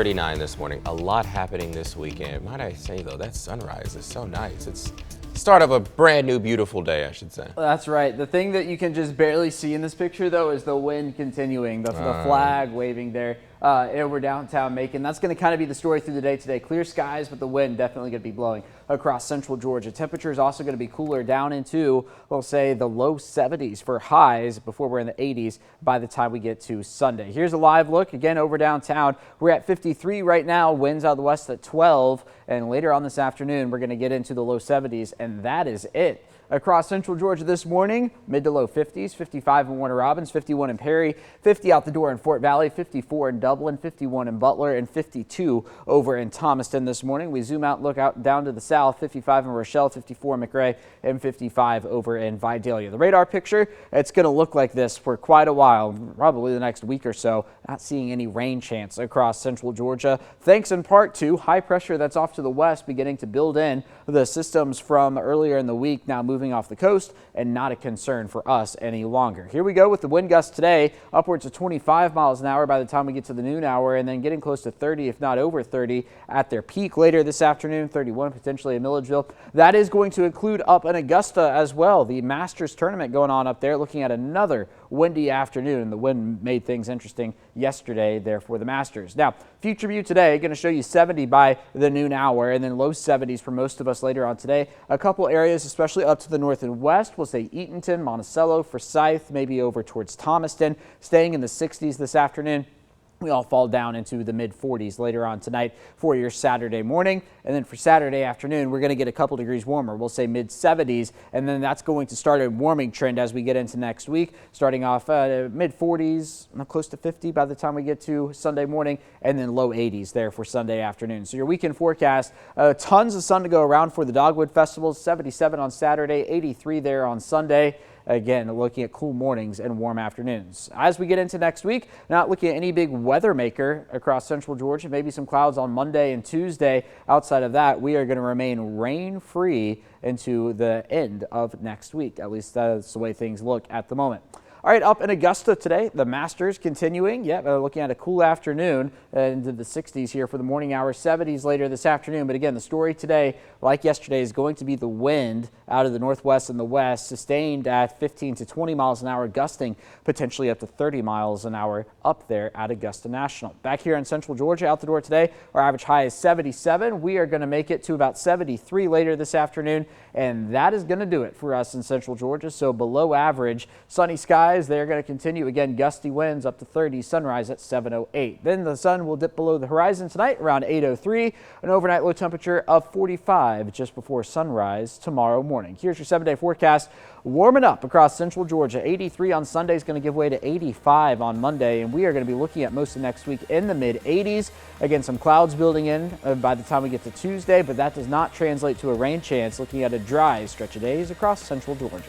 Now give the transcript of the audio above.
39 this morning. A lot happening this weekend. Might I say, though, that sunrise is so nice. It's start of a brand new, beautiful day, I should say. That's right. The thing that you can just barely see in this picture, though, is the wind continuing, the flag waving there over downtown Macon. That's going to kind of be the story through the day today. Clear skies, but the wind definitely going to be blowing across central Georgia. Temperature is also going to be cooler down into, we'll say, the low 70s for highs before we're in the 80s by the time we get to Sunday. Here's a live look again over downtown. We're at 53 right now. Winds out of the west at 12. And later on this afternoon, we're going to get into the low 70s. And that is it. Across central Georgia this morning, mid to low 50s, 55 in Warner Robins, 51 in Perry, 50 out the door in Fort Valley, 54 in Dublin, 51 in Butler, and 52 over in Thomaston this morning. We zoom out and look out down to the south, 55 in Rochelle, 54 in McRae, and 55 over in Vidalia. The radar picture, it's going to look like this for quite a while, probably the next week or so. Not seeing any rain chance across central Georgia, thanks in part to high pressure that's off to the west beginning to build in the systems from earlier in the week, now moving off the coast and not a concern for us any longer. Here we go with the wind gusts today, upwards of 25 miles an hour by the time we get to the noon hour, and then getting close to 30, if not over 30 at their peak later this afternoon, 31 potentially in Milledgeville. That is going to include up in Augusta as well. The Masters tournament going on up there, looking at another windy afternoon. The wind made things interesting yesterday there for the Masters. Now, future view today, going to show you 70 by the noon hour and then low 70s for most of us later on today. A couple areas, especially up to the north and west, we'll say Eatonton, Monticello, Forsyth, maybe over towards Thomaston, staying in the 60s this afternoon. We all fall down into the mid 40s later on tonight for your Saturday morning. And then for Saturday afternoon, we're going to get a couple degrees warmer. We'll say mid 70s. And then that's going to start a warming trend as we get into next week, starting off mid 40s, close to 50 by the time we get to Sunday morning, and then low 80s there for Sunday afternoon. So your weekend forecast, tons of sun to go around for the Dogwood Festival, 77 on Saturday, 83 there on Sunday. Again, looking at cool mornings and warm afternoons. As we get into next week, not looking at any big weather maker across central Georgia, maybe some clouds on Monday and Tuesday. Outside of that, we are going to remain rain-free into the end of next week. At least that's the way things look at the moment. All right, up in Augusta today, the Masters continuing. Looking at a cool afternoon into the 60s here for the morning hours, 70s later this afternoon. But again, the story today, like yesterday, is going to be the wind out of the northwest and the west, sustained at 15 to 20 miles an hour, gusting potentially up to 30 miles an hour up there at Augusta National. Back here in central Georgia, out the door today, our average high is 77. We are going to make it to about 73 later this afternoon, and that is going to do it for us in central Georgia. So below average, sunny skies. They're going to continue. Again, gusty winds up to 30, sunrise at 7:08. Then the sun will dip below the horizon tonight around 8:03. An overnight low temperature of 45 just before sunrise tomorrow morning. Here's your 7-day forecast. Warming up across central Georgia. 83 on Sunday is going to give way to 85 on Monday, and we are going to be looking at most of next week in the mid 80s. Again, some clouds building in by the time we get to Tuesday, but that does not translate to a rain chance. Looking at a dry stretch of days across central Georgia.